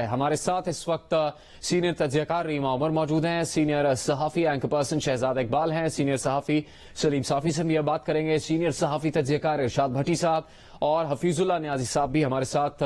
ہے. ہمارے ساتھ اس وقت سینئر تجزیہ کار ریما عمر موجود ہیں, سینئر صحافی اینکر پرسن شہزاد اقبال ہیں, سینئر صحافی سلیم صافی سے بھی بات کریں گے, سینئر صحافی تجزیہ کار ارشاد بھٹی صاحب اور حفیظ اللہ نیازی صاحب بھی ہمارے ساتھ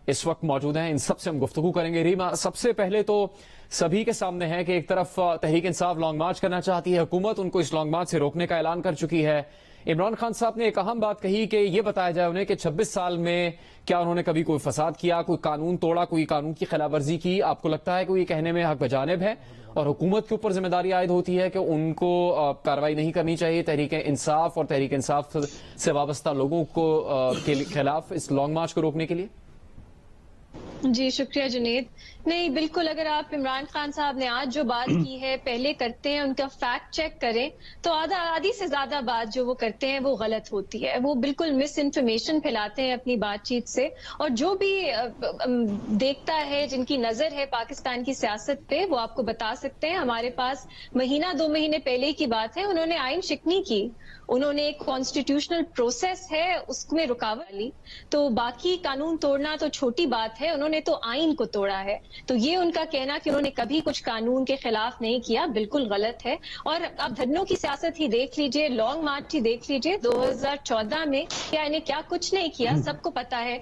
اس وقت موجود ہیں. ان سب سے ہم گفتگو کریں گے. ریما, سب سے پہلے تو سبھی کے سامنے ہے کہ ایک طرف تحریک انصاف لانگ مارچ کرنا چاہتی ہے, حکومت ان کو اس لانگ مارچ سے روکنے کا اعلان کر چکی ہے. عمران خان صاحب نے ایک اہم بات کہی کہ یہ بتایا جائے انہیں کہ 26 سال میں کیا انہوں نے کبھی کوئی فساد کیا, کوئی قانون توڑا, کوئی قانون کی خلاف ورزی کی. آپ کو لگتا ہے کہ یہ کہنے میں حق بجانب ہے اور حکومت کے اوپر ذمہ داری عائد ہوتی ہے کہ ان کو کارروائی نہیں کرنی چاہیے تحریک انصاف اور تحریک انصاف سے وابستہ لوگوں کو کے خلاف اس لانگ مارچ کو روکنے کے لیے؟ جی شکریہ جنید. نہیں بالکل, اگر آپ عمران خان صاحب نے آج جو بات کی ہے پہلے کرتے ہیں ان کا فیکٹ چیک کریں تو آدھی سے زیادہ بات جو وہ کرتے ہیں وہ غلط ہوتی ہے. وہ بالکل مس انفارمیشن پھیلاتے ہیں اپنی بات چیت سے, اور جو بھی دیکھتا ہے, جن کی نظر ہے پاکستان کی سیاست پہ, وہ آپ کو بتا سکتے ہیں. ہمارے پاس مہینہ 2 مہینے پہلے کی بات ہے, انہوں نے آئین شکنی کی, انہوں نے ایک کانسٹیٹیوشنل پروسیس ہے اس میں رکاوٹ لی. تو باقی قانون توڑنا تو چھوٹی بات ہے, انہوں نے تو آئین کو توڑا ہے. تو یہ ان کا کہنا کہ انہوں نے کبھی کچھ قانون کے خلاف نہیں کیا بالکل غلط ہے. اور آپ دھرنوں کی سیاست ہی دیکھ لیجئے, لانگ مارچ ہی دیکھ لیجئے, 2014 میں کیا انہیں کیا کچھ نہیں کیا, سب کو پتا ہے.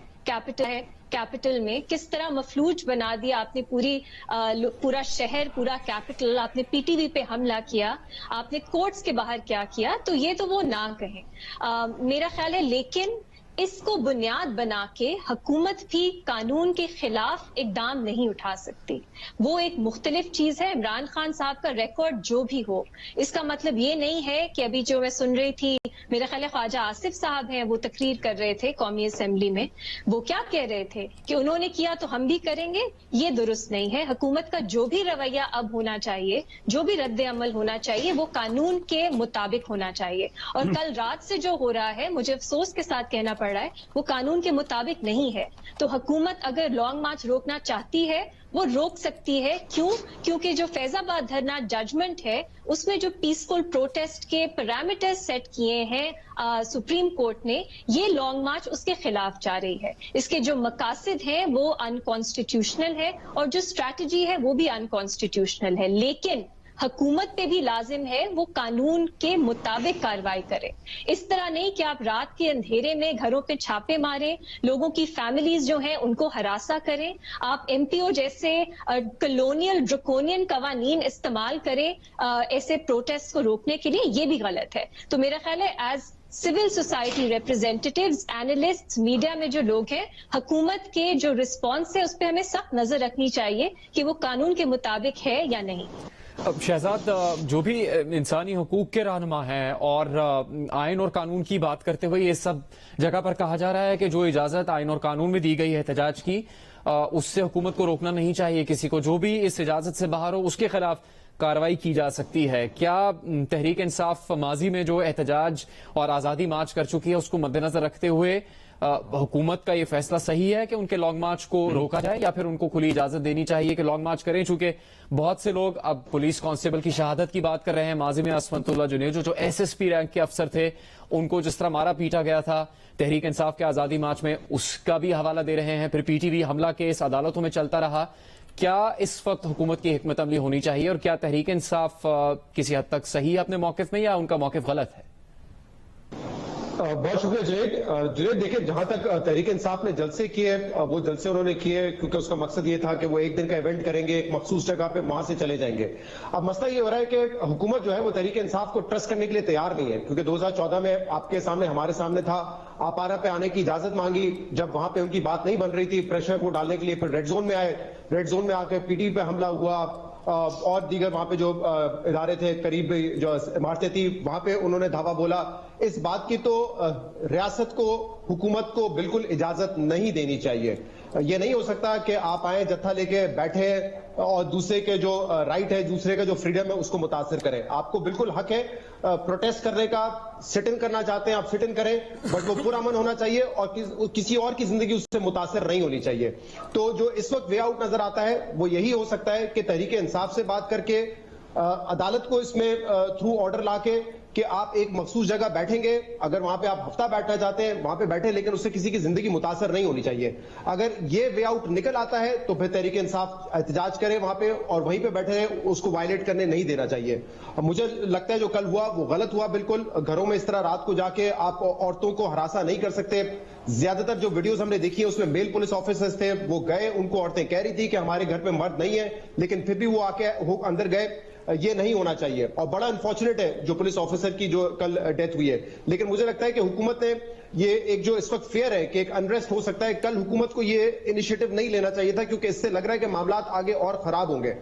کیپٹل میں کس طرح مفلوج بنا دیا آپ نے پورا شہر, پورا کیپٹل. آپ نے پی ٹی وی پہ حملہ کیا, آپ نے کورٹس کے باہر کیا کیا. تو یہ تو وہ نہ کہیں میرا خیال ہے. لیکن اس کو بنیاد بنا کے حکومت بھی قانون کے خلاف اقدام نہیں اٹھا سکتی. وہ ایک مختلف چیز ہے. عمران خان صاحب کا ریکارڈ جو بھی ہو, اس کا مطلب یہ نہیں ہے کہ ابھی جو میں سن رہی تھی, میرا خیال ہے خواجہ آصف صاحب ہیں, وہ تقریر کر رہے تھے قومی اسمبلی میں, وہ کیا کہہ رہے تھے کہ انہوں نے کیا تو ہم بھی کریں گے. یہ درست نہیں ہے. حکومت کا جو بھی رویہ اب ہونا چاہیے, جو بھی رد عمل ہونا چاہیے, وہ قانون کے مطابق ہونا چاہیے. اور کل رات سے جو ہو رہا ہے, مجھے افسوس کے ساتھ کہنا پڑ رہا ہے, وہ قانون کے مطابق نہیں ہے. تو حکومت اگر لانگ مارچ روکنا چاہتی ہے وہ روک سکتی ہے. کیوں؟ کیونکہ جو فیض آباد دھرنا ججمنٹ ہے اس میں جو پیسفل پروٹیسٹ کے پیرامیٹر سیٹ کیے ہیں سپریم کورٹ نے, یہ لانگ مارچ اس کے خلاف جا رہی ہے. اس کے جو مقاصد ہیں وہ انکانسٹیٹیوشنل ہے, اور جو اسٹریٹجی ہے وہ بھی انکانسٹیٹیوشنل ہے. لیکن حکومت پہ بھی لازم ہے وہ قانون کے مطابق کارروائی کرے. اس طرح نہیں کہ آپ رات کے اندھیرے میں گھروں پہ چھاپے ماریں, لوگوں کی فیملیز جو ہیں ان کو ہراساں کریں, آپ ایم پی او جیسے کلونیل ڈرکونین قوانین استعمال کریں ایسے پروٹیسٹ کو روکنے کے لیے. یہ بھی غلط ہے. تو میرا خیال ہے as civil society representatives, analyst, media میں جو لوگ ہیں, حکومت کے جو رسپانس ہے اس پہ ہمیں سخت نظر رکھنی چاہیے کہ وہ قانون کے مطابق ہے یا نہیں. شہزاد, جو بھی انسانی حقوق کے رہنما ہیں اور آئین اور قانون کی بات کرتے ہوئے یہ سب جگہ پر کہا جا رہا ہے کہ جو اجازت آئین اور قانون میں دی گئی ہے احتجاج کی, اس سے حکومت کو روکنا نہیں چاہیے کسی کو. جو بھی اس اجازت سے باہر ہو اس کے خلاف کارروائی کی جا سکتی ہے. کیا تحریک انصاف ماضی میں جو احتجاج اور آزادی مارچ کر چکی ہے اس کو مد نظر رکھتے ہوئے حکومت کا یہ فیصلہ صحیح ہے کہ ان کے لانگ مارچ کو روکا جائے, یا پھر ان کو کھلی اجازت دینی چاہیے کہ لانگ مارچ کریں؟ چونکہ بہت سے لوگ اب پولیس کانسٹیبل کی شہادت کی بات کر رہے ہیں. ماضی میں عصمت اللہ جنیجو جو ایس ایس پی رینک کے افسر تھے, ان کو جس طرح مارا پیٹا گیا تھا تحریک انصاف کے آزادی مارچ میں, اس کا بھی حوالہ دے رہے ہیں. پھر پی ٹی وی حملہ کیس عدالتوں میں چلتا رہا. کیا اس وقت حکومت کی حکمت عملی ہونی چاہیے, اور کیا تحریک انصاف کسی حد تک صحیح ہے اپنے موقف میں, یا ان کا موقف غلط ہے؟ بہت شکریہ جنید. دیکھیں, جہاں تک تحریک انصاف نے جلسے کیے, وہ جلسے انہوں نے کیے کیونکہ اس کا مقصد یہ تھا کہ وہ ایک دن کا ایونٹ کریں گے ایک مخصوص جگہ پہ, وہاں سے چلے جائیں گے. اب مسئلہ یہ ہو رہا ہے کہ حکومت جو ہے وہ تحریک انصاف کو ٹرسٹ کرنے کے لیے تیار نہیں ہے, کیونکہ 2014 میں آپ کے سامنے, ہمارے سامنے تھا, آپ آرا پہ آنے کی اجازت مانگی, جب وہاں پہ ان کی بات نہیں بن رہی تھی پریشر کو ڈالنے کے لیے, پھر ریڈ زون میں آئے, ریڈ زون میں آ کے پی ٹی پہ حملہ ہوا, اور دیگر وہاں پہ جو ادارے تھے, قریب جو عمارتیں تھی, وہاں پہ انہوں نے دھاوا بولا. اس بات کی تو ریاست کو, حکومت کو بالکل اجازت نہیں دینی چاہیے. یہ نہیں ہو سکتا کہ آپ آئیں, جتھا لے کے بیٹھے اور دوسرے کے جو رائٹ ہے, دوسرے کا جو فریڈم ہے اس کو متاثر کریں. آپ کو بالکل حق ہے پروٹیسٹ کرنے کا, سٹ ان کرنا چاہتے ہیں آپ سٹ ان کریں, بٹ وہ پورا امن ہونا چاہیے اور کسی اور کی زندگی اس سے متاثر نہیں ہونی چاہیے. تو جو اس وقت وے آؤٹ نظر آتا ہے وہ یہی ہو سکتا ہے کہ تحریک انصاف سے بات کر کے, عدالت کو اس میں تھرو آرڈر لا کے کہ آپ ایک مخصوص جگہ بیٹھیں گے, اگر وہاں پہ آپ ہفتہ بیٹھنا چاہتے ہیں وہاں پہ بیٹھیں, لیکن اس سے کسی کی زندگی متاثر نہیں ہونی چاہیے. اگر یہ وے آؤٹ نکل آتا ہے تو پھر تحریک انصاف احتجاج کرے وہاں پہ اور وہیں پہ بیٹھے رہے, اس کو وائلیٹ کرنے نہیں دینا چاہیے. مجھے لگتا ہے جو کل ہوا وہ غلط ہوا بالکل. گھروں میں اس طرح رات کو جا کے آپ عورتوں کو ہراساں نہیں کر سکتے. زیادہ تر جو ویڈیوز ہم نے دیکھی ہیں اس میں میل پولیس آفیسرز تھے, وہ گئے, ان کو عورتیں کہہ رہی تھی کہ ہمارے گھر پہ مرد نہیں ہے, لیکن پھر بھی وہ آ کے اندر گئے. یہ نہیں ہونا چاہیے اور بڑا انفارچونیٹ ہے جو پولیس آفیسر کی جو کل ڈیتھ ہوئی ہے. لیکن مجھے لگتا ہے کہ حکومت نے یہ ایک جو اس وقت فیئر ہے کہ ایک انریسٹ ہو سکتا ہے, کل حکومت کو یہ انیشیٹو نہیں لینا چاہیے تھا, کیونکہ اس سے لگ رہا ہے کہ معاملات آگے اور خراب ہوں گے.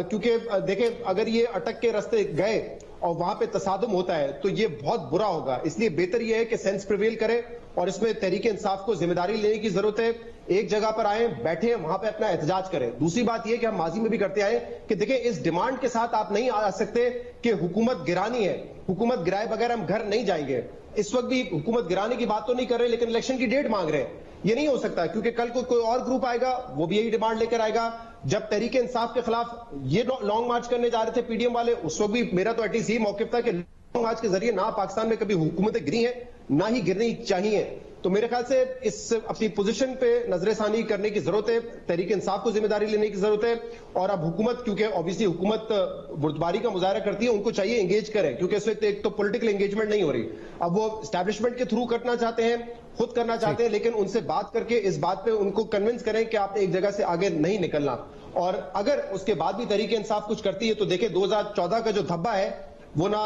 کیونکہ دیکھیں اگر یہ اٹک کے راستے گئے اور وہاں پہ تصادم ہوتا ہے تو یہ بہت برا ہوگا. اس لیے بہتر یہ ہے کہ سینس پریویل کرے اور اس میں تحریک انصاف کو ذمہ داری لینے کی ضرورت ہے. ایک جگہ پر آئیں, بیٹھیں, وہاں پہ اپنا احتجاج کریں. دوسری بات یہ کہ ہم ماضی میں بھی کرتے آئے کہ دیکھیں اس ڈیمانڈ کے ساتھ آپ نہیں آ سکتے کہ حکومت گرانی ہے, حکومت گرائے بغیر ہم گھر نہیں جائیں گے. اس وقت بھی حکومت گرانے کی بات تو نہیں کر رہے, لیکن الیکشن کی ڈیٹ مانگ رہے ہیں. یہ نہیں ہو سکتا, کیونکہ کل کو کوئی اور گروپ آئے گا وہ بھی یہی ڈیمانڈ لے کر آئے گا. جب تحریک انصاف کے خلاف یہ لانگ مارچ کرنے جا رہے تھے پی ڈی ایم والے, اس وقت بھی میرا تو ایٹ لیسٹ یہ موقف تھا کہ لانگ مارچ کے ذریعے نہ پاکستان میں کبھی حکومتیں گری ہیں نہ ہی گرنی چاہیے. تو میرے خیال سے اس اپنی پوزیشن پہ نظر ثانی کرنے کی ضرورت ہے, تحریک انصاف کو ذمہ داری لینے کی ضرورت ہے. اور اب حکومت, کیونکہ اوبیسلی حکومت بردباری کا مظاہرہ کرتی ہے, ان کو چاہیے انگیج کریں, کیونکہ اس وقت ایک تو پولیٹیکل انگیجمنٹ نہیں ہو رہی. اب وہ اسٹیبلشمنٹ کے تھرو کرنا چاہتے ہیں, خود کرنا چاہتے ہیں, لیکن ان سے بات کر کے اس بات پہ ان کو کنونس کریں کہ آپ نے ایک جگہ سے آگے نہیں نکلنا. اور اگر اس کے بعد بھی تحریک انصاف کچھ کرتی ہے تو دیکھیں 2014 کا جو دھبا ہے وہ نہ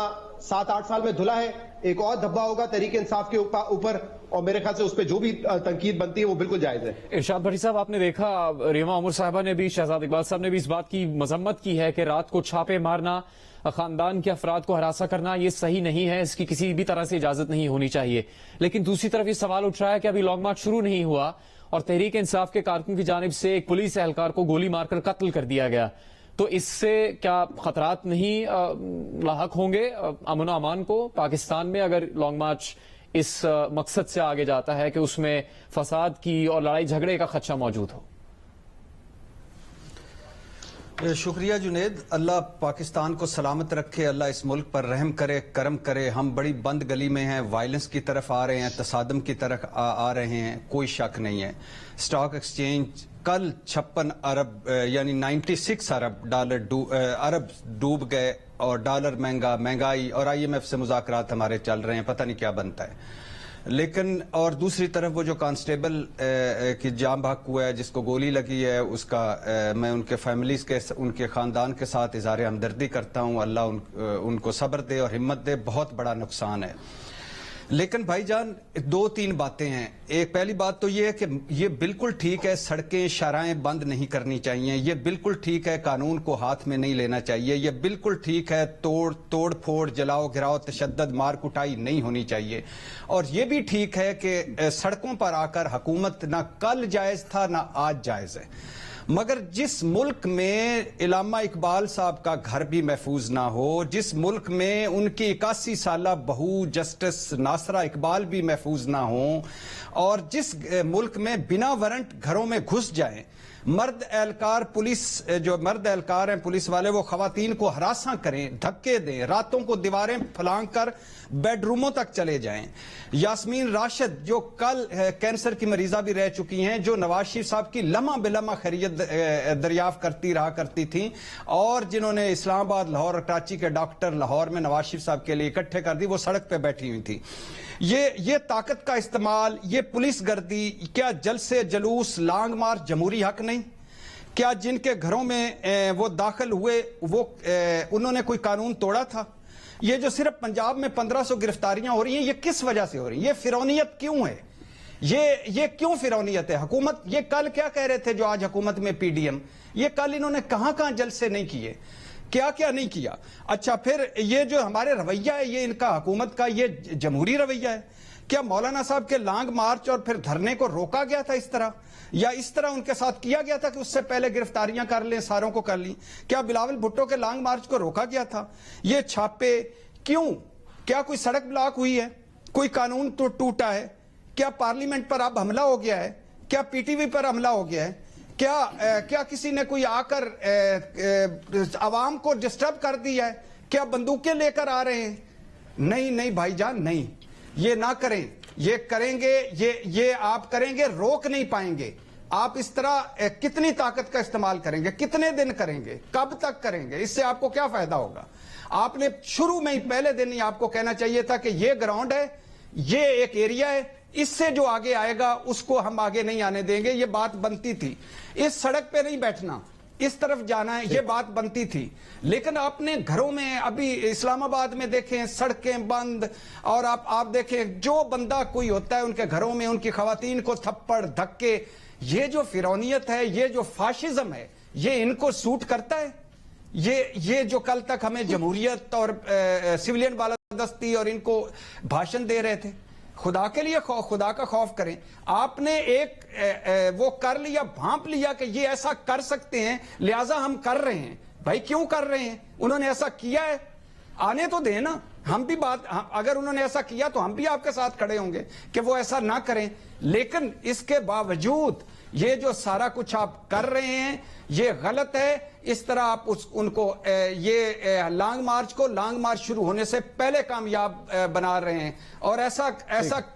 7-8 سال میں دھلا ہے, ایک اور دھبا ہوگا تحریک انصاف کے اوپر, اور میرے خیال سے اس پہ جو بھی تنقید بنتی ہے وہ بالکل جائز ہے. ارشاد بھٹی صاحب, آپ نے دیکھا ریما عمر صاحبہ نے بھی, شہزاد اقبال صاحب نے بھی اس بات کی مذمت کی ہے کہ رات کو چھاپے مارنا, خاندان کے افراد کو ہراساں کرنا یہ صحیح نہیں ہے, اس کی کسی بھی طرح سے اجازت نہیں ہونی چاہیے. لیکن دوسری طرف یہ سوال اٹھ رہا ہے کہ ابھی لانگ مارچ شروع نہیں ہوا اور تحریک انصاف کے کارکن کی جانب سے ایک پولیس اہلکار کو گولی مار کر قتل کر دیا گیا, تو اس سے کیا خطرات نہیں لاحق ہوں گے امن و امان کو پاکستان میں, اگر لانگ مارچ اس مقصد سے آگے جاتا ہے کہ اس میں فساد کی اور لڑائی جھگڑے کا خدشہ موجود ہو؟ شکریہ جنید, اللہ پاکستان کو سلامت رکھے, اللہ اس ملک پر رحم کرے, کرم کرے. ہم بڑی بند گلی میں ہیں, وائلنس کی طرف آ رہے ہیں, تصادم کی طرف آ رہے ہیں, کوئی شک نہیں ہے. سٹاک ایکسچینج کل 56 ارب یعنی 96 ارب ڈالر ڈوب گئے, اور ڈالر مہنگائی, اور آئی ایم ایف سے مذاکرات ہمارے چل رہے ہیں, پتہ نہیں کیا بنتا ہے. لیکن اور دوسری طرف وہ جو کانسٹیبل کی جان بحق ہوا ہے, جس کو گولی لگی ہے, اس کا میں ان کے فیملیز کے, ان کے خاندان کے ساتھ اظہار ہمدردی کرتا ہوں. اللہ ان کو صبر دے اور ہمت دے, بہت بڑا نقصان ہے. لیکن بھائی جان 2-3 باتیں ہیں. ایک پہلی بات تو یہ ہے کہ یہ بالکل ٹھیک ہے سڑکیں شاہراہیں بند نہیں کرنی چاہیے, یہ بالکل ٹھیک ہے قانون کو ہاتھ میں نہیں لینا چاہیے, یہ بالکل ٹھیک ہے توڑ پھوڑ, جلاؤ گراؤ, تشدد, مار کٹائی نہیں ہونی چاہیے. اور یہ بھی ٹھیک ہے کہ سڑکوں پر آ کر حکومت نہ کل جائز تھا نہ آج جائز ہے. مگر جس ملک میں علامہ اقبال صاحب کا گھر بھی محفوظ نہ ہو, جس ملک میں ان کی 81 سالہ بہو جسٹس ناصرہ اقبال بھی محفوظ نہ ہوں, اور جس ملک میں بنا وارنٹ گھروں میں گھس جائیں, مرد اہلکار جو مرد اہلکار ہیں پولیس والے, وہ خواتین کو ہراساں کریں, دھکے دیں, راتوں کو دیواریں پھلانگ کر بیڈ روموں تک چلے جائیں. یاسمین راشد جو کل کینسر کی مریضہ بھی رہ چکی ہیں, جو نواز شریف صاحب کی لمحہ بلمحہ خیریت دریافت کرتی رہا کرتی تھیں, اور جنہوں نے اسلام آباد, لاہور اور کراچی کے ڈاکٹر لاہور میں نواز شریف صاحب کے لیے اکٹھے کر دی, وہ سڑک پہ بیٹھی ہوئی تھی. یہ طاقت کا استعمال, یہ پولیس گردی, کیا جلسے جلوس لانگ مارچ جمہوری حق نہیں؟ کیا جن کے گھروں میں وہ داخل ہوئے وہ انہوں نے کوئی قانون توڑا تھا؟ یہ جو صرف پنجاب میں 1500 گرفتاریاں ہو رہی ہیں, یہ کس وجہ سے ہو رہی ہیں؟ یہ فرعونیت کیوں ہے؟ یہ کیوں فرعونیت ہے؟ حکومت یہ کل کیا کہہ رہے تھے جو آج حکومت میں پی ڈی ایم, یہ کل انہوں نے کہاں جلسے نہیں کیے, کیا نہیں کیا؟ اچھا پھر یہ جو ہمارے رویہ ہے, یہ ان کا حکومت کا یہ جمہوری رویہ ہے؟ کیا مولانا صاحب کے لانگ مارچ اور پھر دھرنے کو روکا گیا تھا اس طرح, یا اس طرح ان کے ساتھ کیا گیا تھا کہ اس سے پہلے گرفتاریاں کر لیں, ساروں کو کر لیں؟ کیا بلاول بھٹو کے لانگ مارچ کو روکا گیا تھا؟ یہ چھاپے کیوں؟ کیا کوئی سڑک بلاک ہوئی ہے؟ کوئی قانون تو ٹوٹا ہے؟ کیا پارلیمنٹ پر اب حملہ ہو گیا ہے؟ کیا پی ٹی وی پر حملہ ہو گیا ہے؟ کیا کسی نے کوئی آ کر عوام کو ڈسٹرب کر دیا ہے؟ کیا بندوقیں لے کر آ رہے ہیں؟ نہیں نہیں بھائی جان نہیں، یہ نہ کریں، یہ کریں گے، یہ آپ کریں گے، روک نہیں پائیں گے آپ۔ اس طرح کتنی طاقت کا استعمال کریں گے، کتنے دن کریں گے، کب تک کریں گے؟ اس سے آپ کو کیا فائدہ ہوگا؟ آپ نے شروع میں ہی پہلے دن ہی آپ کو کہنا چاہیے تھا کہ یہ گراؤنڈ ہے، یہ ایک ایریا ہے، اس سے جو آگے آئے گا اس کو ہم آگے نہیں آنے دیں گے، یہ بات بنتی تھی۔ اس سڑک پہ نہیں بیٹھنا، اس طرف جانا ہے، یہ بات بنتی تھی۔ لیکن آپ نے گھروں میں، ابھی اسلام آباد میں دیکھیں سڑکیں بند، اور آپ دیکھیں جو بندہ کوئی ہوتا ہے ان کے گھروں میں ان کی خواتین کو تھپڑ دھکے، یہ جو فرعونیت ہے، یہ جو فاشزم ہے، یہ ان کو سوٹ کرتا ہے؟ یہ جو کل تک ہمیں جمہوریت اور سویلین بالادستی اور ان کو بھاشن دے رہے تھے، خدا کے لیے خدا کا خوف کریں۔ آپ نے ایک وہ کر لیا، بھانپ لیا کہ یہ ایسا کر سکتے ہیں لہٰذا ہم کر رہے ہیں۔ بھائی کیوں کر رہے ہیں؟ انہوں نے ایسا کیا ہے، آنے تو دیں نا۔ ہم بھی اگر انہوں نے ایسا کیا تو ہم بھی آپ کے ساتھ کھڑے ہوں گے کہ وہ ایسا نہ کریں۔ لیکن اس کے باوجود یہ جو سارا کچھ آپ کر رہے ہیں یہ غلط ہے۔ اس طرح آپ ان کو یہ لانگ مارچ کو لانگ مارچ شروع ہونے سے پہلے کامیاب بنا رہے ہیں، اور ایسا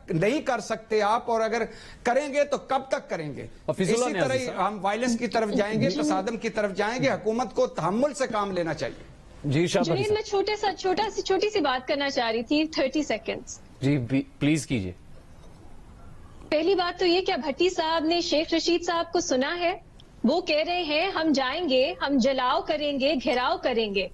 نہیں کر سکتے آپ، اور اگر کریں گے تو کب تک کریں گے؟ اسی طرح ہم وائلنس کی طرف جائیں گے، تصادم کی طرف جائیں گے۔ حکومت کو تحمل سے کام لینا چاہیے۔ جی جنید، میں چھوٹی سی بات کرنا چاہ رہی تھی، 30 سیکنڈز۔ جی پلیز کیجئے۔ پہلی بات تو یہ کہ بھٹی صاحب نے شیخ رشید صاحب کو سنا ہے؟ وہ کہہ رہے ہیں ہم جائیں گے، ہم جلاؤ کریں گے، گھیراؤ کریں گے،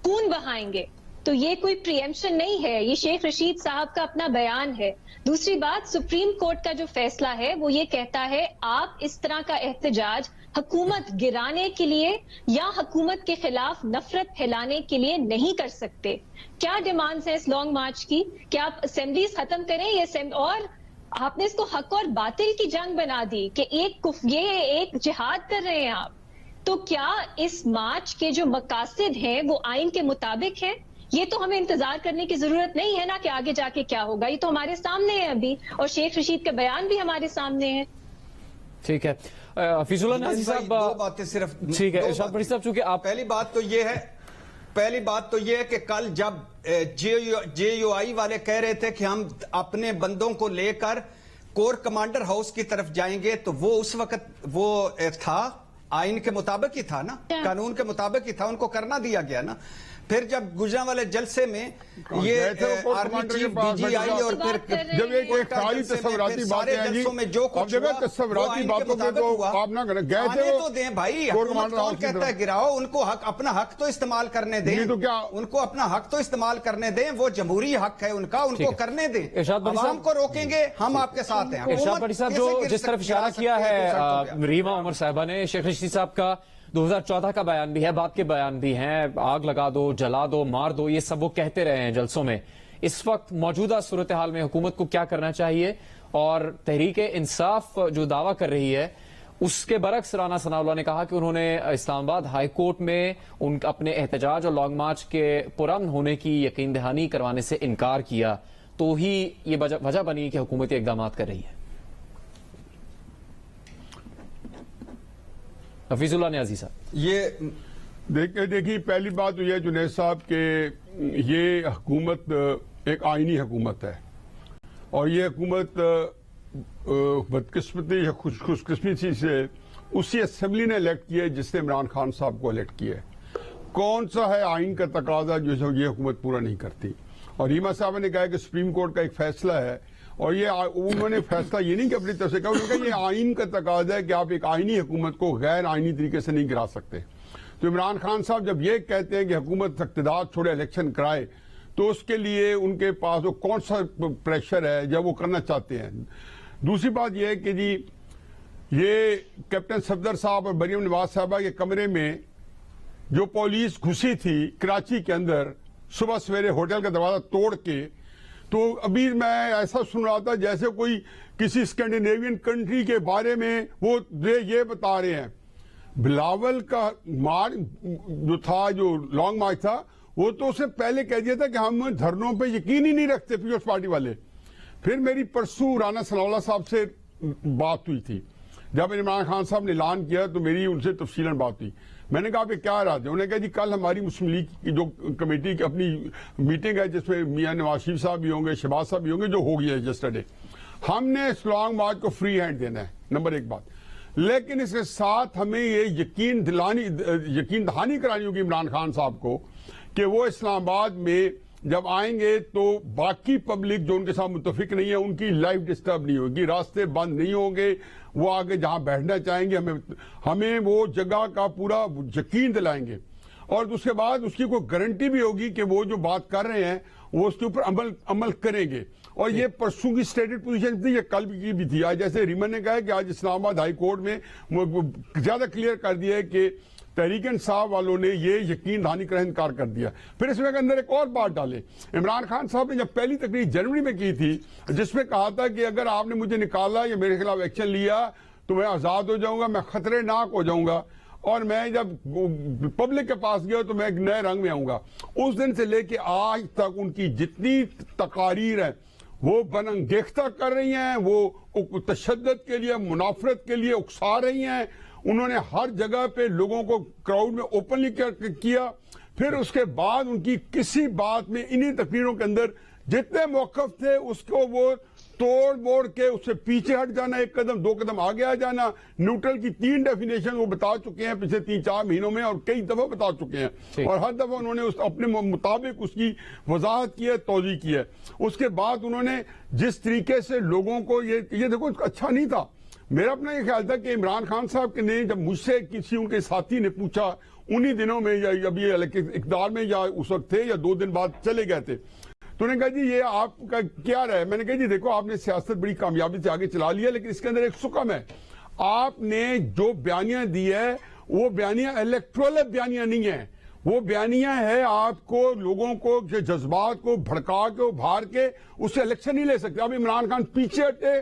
خون بہائیں گے۔ تو یہ کوئی پریمپشن نہیں ہے، یہ شیخ رشید صاحب کا اپنا بیان ہے۔ دوسری بات، سپریم کورٹ کا جو فیصلہ ہے وہ یہ کہتا ہے آپ اس طرح کا احتجاج حکومت گرانے کے لیے یا حکومت کے خلاف نفرت پھیلانے کے لیے نہیں کر سکتے۔ کیا ڈیمانڈز ہیں اس لانگ مارچ کی؟ کہ آپ اسمبلیز ختم کریں، اور آپ نے اس کو حق اور باطل کی جنگ بنا دی کہ یہ ایک جہاد کر رہے ہیں آپ۔ تو کیا اس مارچ کے جو مقاصد ہیں وہ آئین کے مطابق ہیں؟ یہ تو ہمیں انتظار کرنے کی ضرورت نہیں ہے نا کہ آگے جا کے کیا ہوگا، یہ تو ہمارے سامنے ہے ابھی، اور شیخ رشید کا بیان بھی ہمارے سامنے ہے۔ ٹھیک ہے حفیظ اللہ نازی صاحب، دو باتیں صرف۔ ٹھیک ہے ارشاد بھٹی صاحب، چونکہ آپ پہلی بات تو یہ ہے کہ کل جب جے یو آئی والے کہہ رہے تھے کہ ہم اپنے بندوں کو لے کر کور کمانڈر ہاؤس کی طرف جائیں گے، تو وہ اس وقت وہ تھا آئین کے مطابق ہی تھا نا، قانون کے مطابق ہی تھا، ان کو کرنا دیا گیا نا۔ پھر جب گجرا والے جلسے میں یہ آرمی چیف ڈی جی آئی اور پھر جب ایک خالی تصوراتی باتیں ہیں جی، اب جب تصوراتی باتوں پہ تو آپ نہ کریں، گئے تھے تو دیں بھائی، حکومت کون کہتا ہے گراؤ؟ ان کو اپنا حق تو استعمال کرنے دیں، ان کو اپنا حق تو استعمال کرنے دیں، وہ جمہوری حق ہے ان کا، ان کو کرنے دیں۔ عوام کو روکیں گے، ہم آپ کے ساتھ ہیں۔ ارشاد بھٹی صاحب، جو جس طرف اشارہ کیا ہے ریما عمر صاحبہ نے، شیخ رشید صاحب کا 2014 کا بیان بھی ہے، بعد کے بیان بھی ہیں، آگ لگا دو، جلا دو، مار دو، یہ سب وہ کہتے رہے ہیں جلسوں میں۔ اس وقت موجودہ صورتحال میں حکومت کو کیا کرنا چاہیے؟ اور تحریک انصاف جو دعویٰ کر رہی ہے اس کے برعکس رانا ثناءاللہ نے کہا کہ انہوں نے اسلام آباد ہائی کورٹ میں اپنے احتجاج اور لانگ مارچ کے پرامن ہونے کی یقین دہانی کروانے سے انکار کیا، تو ہی یہ وجہ بنی کہ حکومتی اقدامات کر رہی ہے۔ حفیظ اللہ نیازی صاحب، یہ دیکھیے پہلی بات تو یہ جنید صاحب کہ یہ حکومت ایک آئینی حکومت ہے، اور یہ حکومت بدقسمتی یا خوش قسمتی سے اسی اسمبلی نے الیکٹ کی ہے جس نے عمران خان صاحب کو الیکٹ کیا ہے۔ کون سا ہے آئین کا تقاضا جو یہ حکومت پورا نہیں کرتی؟ اور ریما صاحب نے کہا کہ سپریم کورٹ کا ایک فیصلہ ہے، اور یہ انہوں نے فیصلہ یہ نہیں کہ اپنی طرف سے کہا، انہوں نے کہا یہ آئین کا تقاضا ہے کہ آپ ایک آئینی حکومت کو غیر آئینی طریقے سے نہیں گرا سکتے۔ تو عمران خان صاحب جب یہ کہتے ہیں کہ حکومت اقتدار چھوڑے الیکشن کرائے، تو اس کے لیے ان کے پاس وہ کون سا پریشر ہے جب وہ کرنا چاہتے ہیں؟ دوسری بات یہ ہے کہ جی یہ کیپٹن صفدر صاحب اور مریم نواز صاحبہ کے کمرے میں جو پولیس گھسی تھی کراچی کے اندر صبح سویرے ہوٹل کا دروازہ توڑ کے، تو ابھی میں ایسا سن رہا تھا جیسے کوئی کسی اسکینڈینیوین کنٹری کے بارے میں وہ یہ بتا رہے ہیں۔ بلاول کا جو تھا، جو لانگ مارچ تھا، وہ تو اس نے پہلے کہہ دیا تھا کہ ہم دھرنوں پہ یقین ہی نہیں رکھتے پیپلز پارٹی والے۔ پھر میری پرسوں رانا ثناءاللہ صاحب سے بات ہوئی تھی، جب عمران خان صاحب نے اعلان کیا تو میری ان سے تفصیلاً بات ہوئی. میں نے کہا آپ کیا ارادے ہیں؟ انہوں نے کہا جی کل ہماری مسلم لیگ کی جو کمیٹی کی اپنی میٹنگ ہے جس میں میاں نواز شریف صاحب بھی ہوں گے, شہباز صاحب بھی ہوں گے, جو ہو گیا ہے یسٹرڈے, ہم نے اس لانگ مارچ کو فری ہینڈ دینا ہے, نمبر ایک بات. لیکن اس کے ساتھ ہمیں یہ یقین دہانی کرانی ہوگی عمران خان صاحب کو کہ وہ اسلام آباد میں جب آئیں گے تو باقی پبلک جو ان کے ساتھ متفق نہیں ہے ان کی لائف ڈسٹرب نہیں ہوگی, راستے بند نہیں ہوں گے, وہ آگے جہاں بیٹھنا چاہیں گے ہمیں وہ جگہ کا پورا یقین دلائیں گے. اور اس کے بعد اس کی کوئی گارنٹی بھی ہوگی کہ وہ جو بات کر رہے ہیں وہ اس کے اوپر عمل کریں گے. اور یہ پرسوں کی اسٹیٹڈ پوزیشن تھی, یہ کل کی بھی تھی. آج جیسے ریمن نے کہا کہ آج اسلام آباد ہائی کورٹ میں زیادہ کلیئر کر دیا ہے کہ تحریک انصاف والوں نے یہ یقین دہانی کا انکار کر دیا. پھر اس میں اندر ایک اور بات ڈالے, عمران خان صاحب نے جب پہلی تقریر جنوری میں کی تھی جس میں کہا تھا کہ اگر آپ نے مجھے نکالا یا میرے خلاف ایکشن لیا تو میں آزاد ہو جاؤں گا, میں خطرے ناک ہو جاؤں گا, اور میں جب پبلک کے پاس گیا تو میں ایک نئے رنگ میں آؤں گا. اس دن سے لے کے آج تک ان کی جتنی تقاریر ہیں وہ انگیختہ کر رہی ہیں, وہ تشدد کے لیے, منافرت کے لیے اکسا رہی ہیں. انہوں نے ہر جگہ پہ لوگوں کو کراؤڈ میں اوپنلی کیا. پھر اس کے بعد ان کی کسی بات میں انہی تقریروں کے اندر جتنے موقف تھے اس کو وہ توڑ موڑ کے اس سے پیچھے ہٹ جانا, ایک قدم دو قدم آگے آ جانا. نیوٹرل کی 3 ڈیفینیشن وہ بتا چکے ہیں پچھلے 3-4 مہینوں میں اور کئی دفعہ بتا چکے ہیں, اور ہر دفعہ انہوں نے اپنے مطابق اس کی وضاحت کی ہے, توضیح کی ہے. اس کے بعد انہوں نے جس طریقے سے لوگوں کو یہ دیکھو اچھا نہیں تھا. میرا اپنا یہ خیال تھا کہ عمران خان صاحب نے جب مجھ سے کسی ان کے ساتھی نے پوچھا انہی دنوں میں یا ابھی اقتدار میں یا اس وقت تھے یا 2 دن بعد چلے گئے تھے, تو انہوں نے کہا جی یہ آپ کا کیا رہا ہے؟ میں نے کہا جی دیکھو آپ نے سیاست بڑی کامیابی سے آگے چلا لیا, لیکن اس کے اندر ایک سکم ہے. آپ نے جو بیانیاں دی ہے وہ بیانیاں الیکٹرل بیانیاں نہیں ہیں, وہ بیانیاں ہے آپ کو لوگوں کو جذبات کو بھڑکا کے ابھار کے اس سے الیکشن نہیں لے سکتے. اب عمران خان پیچھے ہٹے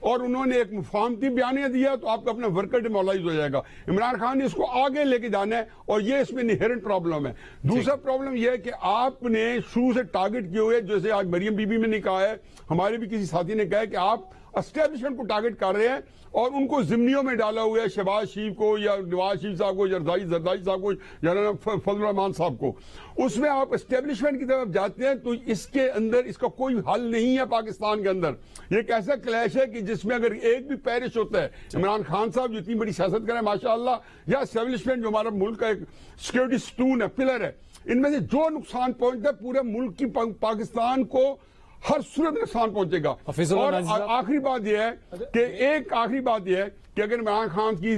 اور انہوں نے ایک مفاہمتی بیانیہ دیا تو آپ کا اپنا ورکر ڈیمورلائز ہو جائے گا. عمران خان نے اس کو آگے لے کے جانا ہے اور یہ اس میں انہیرنٹ پرابلم ہے. دوسرا پرابلم یہ ہے کہ آپ نے شروع سے ٹارگٹ کیے ہوئے, جیسے آج مریم بی بی میں نے کہا ہے, ہمارے بھی کسی ساتھی نے کہا ہے کہ آپ اسٹیبلشمنٹ کو ٹارگٹ کر رہے ہیں اور ان کو ضمنیوں میں ڈالا ہوا ہے, شہباز شریف کو یا نواز شریف صاحب کو یا زرداری صاحب کو یا فضل الرحمان صاحب کو. اس میں آپ اسٹیبلشمنٹ کی طرف جاتے ہیں تو اس کے اندر اس کا کوئی حل نہیں ہے. پاکستان کے اندر یہ ایک ایسا کلیش ہے کہ جس میں اگر ایک بھی پیرش ہوتا ہے, عمران خان صاحب جو اتنی بڑی سیاست کریں ماشاءاللہ, یا اسٹیبلشمنٹ جو ہمارا ملک کا ایک سیکورٹی سٹون ہے, پلر ہے, ان میں سے جو نقصان پہنچتا ہے پورے ملک کی پاکستان کو ہر صورت نقصان پہنچے گا. اور آخری بات یہ ہے کہ اگر عمران خان کی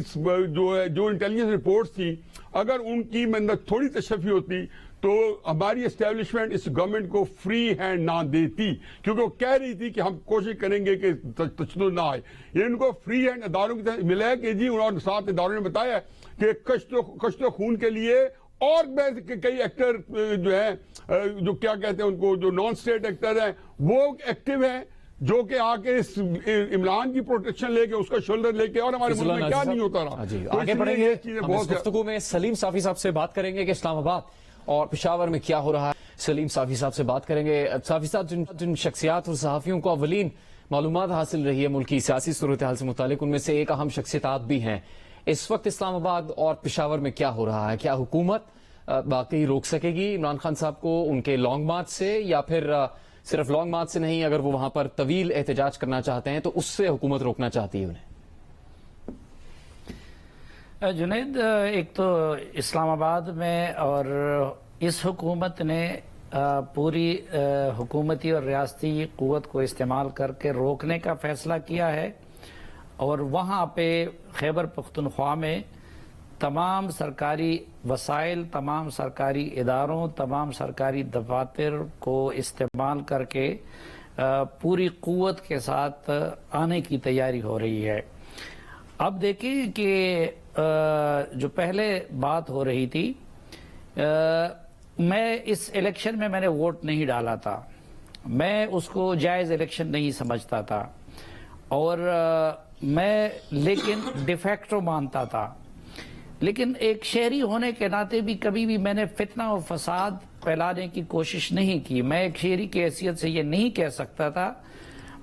جو انٹیلیجنس رپورٹس تھی اگر ان کی اندر تھوڑی تشفی ہوتی تو ہماری اسٹیبلشمنٹ اس گورنمنٹ کو فری ہینڈ نہ دیتی, کیونکہ وہ کہہ رہی تھی کہ ہم کوشش کریں گے کہ تشدد نہ آئے. یہ ان کو فری ہینڈ اداروں کی طرف ملا ہے کہ جی, اور ساتھ اداروں نے بتایا کہ کشت و خون کے لیے اور کئی ایکٹر جو ہیں جو کیا کہتے ہیں ان کو, جو نان اسٹیٹ ایکٹر ہیں وہ ایکٹیو ہیں جو کہ آ کے عمران کی پروٹیکشن لے کے اس کا شولڈر لے کے, اور ہمارے ملک میں کیا نہیں ہوتا رہا. آگے بڑھیں گے, ہم اس گفتگو میں سلیم صافی صاحب سے بات کریں گے کہ اسلام آباد اور پشاور میں کیا ہو رہا ہے. سلیم صافی صاحب سے بات کریں گے. صافی صاحب, جن شخصیات اور صحافیوں کو اولین معلومات حاصل رہی ہے ملک کی سیاسی صورتحال سے متعلق, ان میں سے ایک اہم شخصیات بھی ہیں. اس وقت اسلام آباد اور پشاور میں کیا ہو رہا ہے؟ کیا حکومت باقی روک سکے گی عمران خان صاحب کو ان کے لانگ مارچ سے, یا پھر صرف لانگ مارچ سے نہیں, اگر وہ وہاں پر طویل احتجاج کرنا چاہتے ہیں تو اس سے حکومت روکنا چاہتی ہے انہیں؟ جنید, ایک تو اسلام آباد میں اور اس حکومت نے پوری حکومتی اور ریاستی قوت کو استعمال کر کے روکنے کا فیصلہ کیا ہے, اور وہاں پہ خیبر پختونخوا میں تمام سرکاری وسائل, تمام سرکاری اداروں, تمام سرکاری دفاتر کو استعمال کر کے پوری قوت کے ساتھ آنے کی تیاری ہو رہی ہے. اب دیکھیں کہ جو پہلے بات ہو رہی تھی, میں اس الیکشن میں نے ووٹ نہیں ڈالا تھا, میں اس کو جائز الیکشن نہیں سمجھتا تھا, اور میں لیکن ڈیفیکٹو مانتا تھا. لیکن ایک شہری ہونے کے ناطے بھی کبھی بھی میں نے فتنہ و فساد پھیلانے کی کوشش نہیں کی. میں ایک شہری کی حیثیت سے یہ نہیں کہہ سکتا تھا